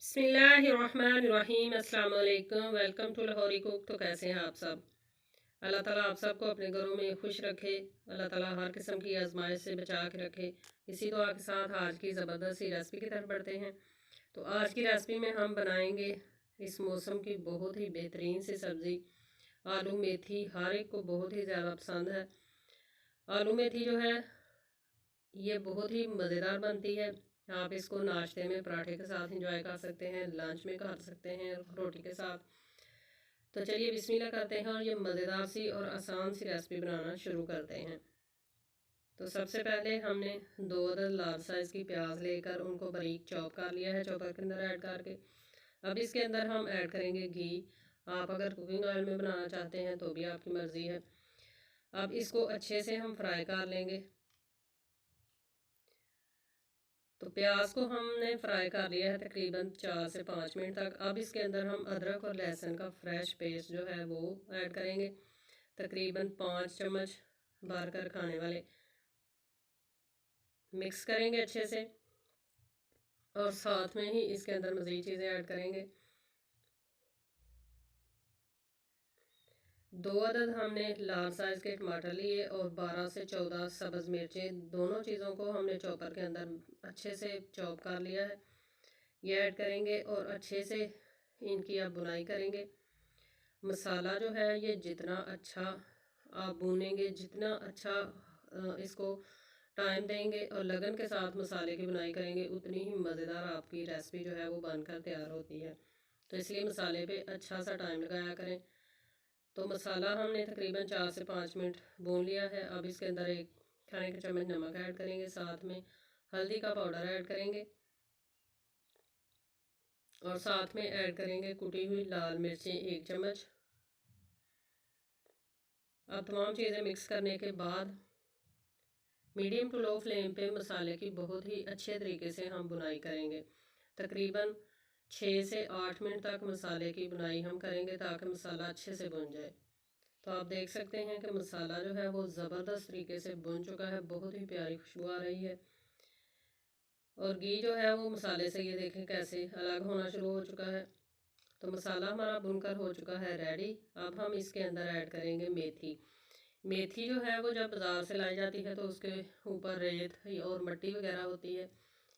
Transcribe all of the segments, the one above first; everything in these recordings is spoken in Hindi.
बिस्मिल्लाहिर्रहमानिर्रहीम अस्सलाम वालेकुम। Welcome to Lahori cook. तो कैसे हैं आप सब? अल्लाह ताला आप सबको अपने घरों में खुश रखे। अल्लाह ताला हर किस्म की आजमाइश से बचा के रखे। इसी दुआ के साथ आज की ज़बरदस्त सी रेसिपी की तरफ बढ़ते हैं। तो आज की रेसिपी में हम बनाएंगे इस मौसम की बहुत ही बेहतरीन सी सब्ज़ी आलू मेथी। हर एक को बहुत ही ज़्यादा पसंद है। आलू मेथी जो है ये बहुत ही मज़ेदार बनती है। आप इसको नाश्ते में पराठे के साथ इंजॉय कर सकते हैं, लंच में कर सकते हैं रोटी के साथ। तो चलिए बिस्मिल्लाह करते हैं और ये मज़ेदार सी और आसान सी रेसिपी बनाना शुरू करते हैं। तो सबसे पहले हमने 2 अदद लार्ज साइज़ की प्याज लेकर उनको बारीक चॉप कर लिया है चॉपर के अंदर ऐड करके। अब इसके अंदर हम ऐड करेंगे घी। आप अगर कुकिंग ऑयल में बनाना चाहते हैं तो भी आपकी मर्ज़ी है। अब इसको अच्छे से हम फ्राई कर लेंगे। तो प्याज को हमने फ्राई कर लिया है तकरीबन 4 से 5 मिनट तक। अब इसके अंदर हम अदरक और लहसुन का फ्रेश पेस्ट जो है वो ऐड करेंगे, तकरीबन 5 चम्मच भर कर खाने वाले। मिक्स करेंगे अच्छे से और साथ में ही इसके अंदर मज़ीद चीज़ें ऐड करेंगे। 2 अदद हमने लार्ज साइज़ के टमाटर लिए और 12 से 14 सब्ज़ मिर्चें, दोनों चीज़ों को हमने चॉपर के अंदर अच्छे से चॉप कर लिया है। ये ऐड करेंगे और अच्छे से इनकी अब बुनाई करेंगे। मसाला जो है ये जितना अच्छा आप भूनेंगे, जितना अच्छा इसको टाइम देंगे और लगन के साथ मसाले की बुनाई करेंगे, उतनी ही मज़ेदार आपकी रेसिपी जो है वो बनकर तैयार होती है। तो इसलिए मसाले पे अच्छा सा टाइम लगाया करें। तो मसाला हमने तकरीबन 4 से 5 मिनट भून लिया है। अब इसके अंदर 1 खाने का चम्मच नमक ऐड करेंगे, साथ में हल्दी का पाउडर ऐड करेंगे और साथ में ऐड करेंगे कुटी हुई लाल मिर्चें 1 चम्मच। अब तमाम चीज़ें मिक्स करने के बाद मीडियम टू लो फ्लेम पे मसाले की बहुत ही अच्छे तरीके से हम बुनाई करेंगे। तकरीबन 6 से 8 मिनट तक मसाले की बुनाई हम करेंगे ताकि मसाला अच्छे से भुन जाए। तो आप देख सकते हैं कि मसाला जो है वो ज़बरदस्त तरीके से भुन चुका है, बहुत ही प्यारी खुशबू आ रही है और घी जो है वो मसाले से ये देखें कैसे अलग होना शुरू हो चुका है। तो मसाला हमारा भुनकर हो चुका है रेडी। अब हम इसके अंदर ऐड करेंगे मेथी। मेथी जो है वो जब बाज़ार से लाई जाती है तो उसके ऊपर रेत और मिट्टी वगैरह होती है,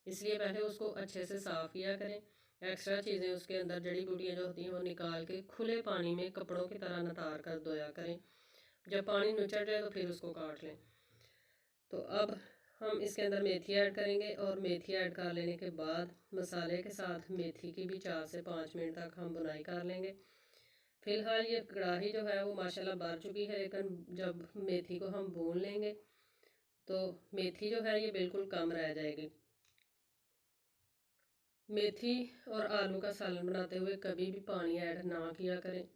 इसलिए पहले उसको अच्छे से साफ़ किया करें। एक्स्ट्रा चीज़ें उसके अंदर जड़ी बूटियाँ जो होती हैं वो निकाल के खुले पानी में कपड़ों की तरह नतार कर धोया करें। जब पानी नुचड़ जाए तो फिर उसको काट लें। तो अब हम इसके अंदर मेथी ऐड करेंगे और मेथी ऐड कर लेने के बाद मसाले के साथ मेथी की भी 4 से 5 मिनट तक हम बुनाई कर लेंगे। फ़िलहाल ये कढ़ाई जो है वो माशाल्लाह भर चुकी है, लेकिन जब मेथी को हम भून लेंगे तो मेथी जो है ये बिल्कुल कम रह जाएगी। मेथी और आलू का सालन बनाते हुए कभी भी पानी ऐड ना किया करें।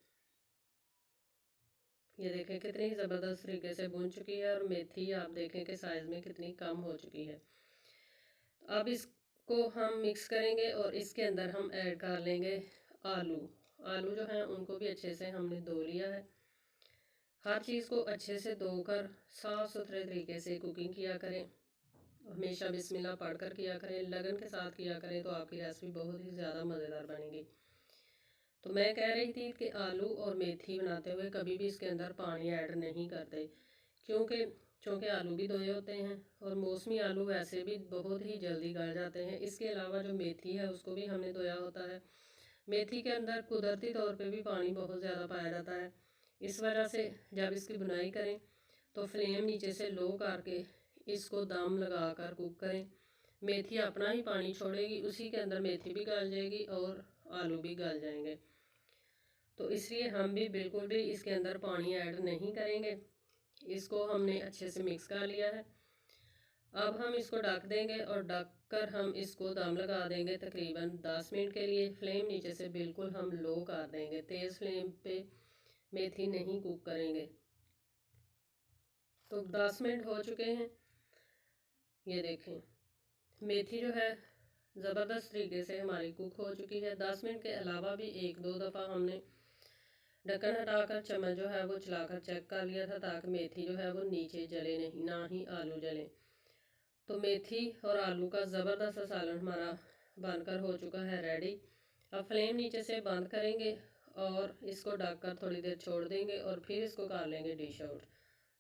ये देखें कितनी ज़बरदस्त तरीके से भून चुकी है और मेथी आप देखें कि साइज़ में कितनी कम हो चुकी है। अब इसको हम मिक्स करेंगे और इसके अंदर हम ऐड कर लेंगे आलू। आलू जो हैं उनको भी अच्छे से हमने धो लिया है। हर चीज़ को अच्छे से धोकर साफ़ सुथरे तरीके से कुकिंग किया करें। हमेशा बिस्मिल्लाह पढ़कर किया करें, लगन के साथ किया करें तो आपकी रेसिपी बहुत ही ज़्यादा मज़ेदार बनेगी। तो मैं कह रही थी कि आलू और मेथी बनाते हुए कभी भी इसके अंदर पानी ऐड नहीं करते, क्योंकि चूँकि आलू भी धोए होते हैं और मौसमी आलू वैसे भी बहुत ही जल्दी गल जाते हैं। इसके अलावा जो मेथी है उसको भी हमने धोया होता है। मेथी के अंदर कुदरती तौर पे भी पानी बहुत ज़्यादा पाया जाता है। इस वजह से जब इसकी बुनाई करें तो फ्लेम नीचे से लो करके इसको दम लगा कर कुक करें। मेथी अपना ही पानी छोड़ेगी, उसी के अंदर मेथी भी गल जाएगी और आलू भी गल जाएंगे। तो इसलिए हम भी बिल्कुल भी इसके अंदर पानी ऐड नहीं करेंगे। इसको हमने अच्छे से मिक्स कर लिया है। अब हम इसको ढक देंगे और ढक कर हम इसको दम लगा देंगे तकरीबन 10 मिनट के लिए। फ्लेम नीचे से बिल्कुल हम लो कर देंगे, तेज़ फ्लेम पे मेथी नहीं कुक करेंगे। तो 10 मिनट हो चुके हैं। ये देखें मेथी जो है ज़बरदस्त तरीके से हमारी कुक हो चुकी है। 10 मिनट के अलावा भी 1-2 दफ़ा हमने ढक्कन हटाकर चम्मच जो है वो चलाकर चेक कर लिया था ताकि मेथी जो है वो नीचे जले नहीं, ना ही आलू जले। तो मेथी और आलू का ज़बरदस्त सा सालन हमारा बनकर हो चुका है रेडी। अब फ्लेम नीचे से बंद करेंगे और इसको ढककर थोड़ी देर छोड़ देंगे और फिर इसको कर लेंगे डिश आउट।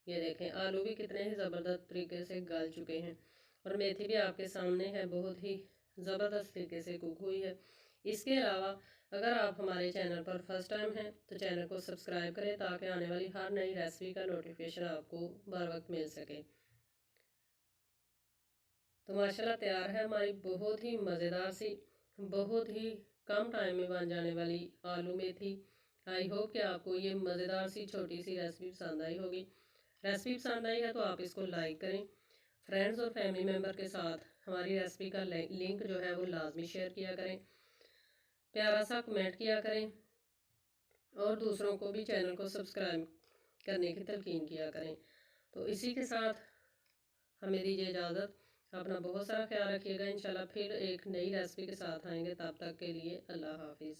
ये देखें आलू भी कितने ही ज़बरदस्त तरीके से गल चुके हैं और मेथी भी आपके सामने है, बहुत ही ज़बरदस्त तरीके से कुक हुई है। इसके अलावा अगर आप हमारे चैनल पर फर्स्ट टाइम हैं तो चैनल को सब्सक्राइब करें ताकि आने वाली हर नई रेसिपी का नोटिफिकेशन आपको बर वक्त मिल सके। तो माशाल्लाह तैयार है हमारी बहुत ही मज़ेदार सी, बहुत ही कम टाइम में बन जाने वाली आलू मेथी। आई होप कि आपको ये मज़ेदार सी छोटी सी रेसिपी पसंद आई होगी। रेसिपी पसंद आई है तो आप इसको लाइक करें, फ्रेंड्स और फैमिली मेम्बर के साथ हमारी रेसिपी का लिंक जो है वो लाजमी शेयर किया करें, प्यारा सा कमेंट किया करें और दूसरों को भी चैनल को सब्सक्राइब करने की तलकीन किया करें। तो इसी के साथ हमें दीजिए इजाज़त। अपना बहुत सारा ख्याल रखिएगा। इंशाल्लाह फिर एक नई रेसिपी के साथ आएंगे, तब तक के लिए अल्लाह हाफिज़।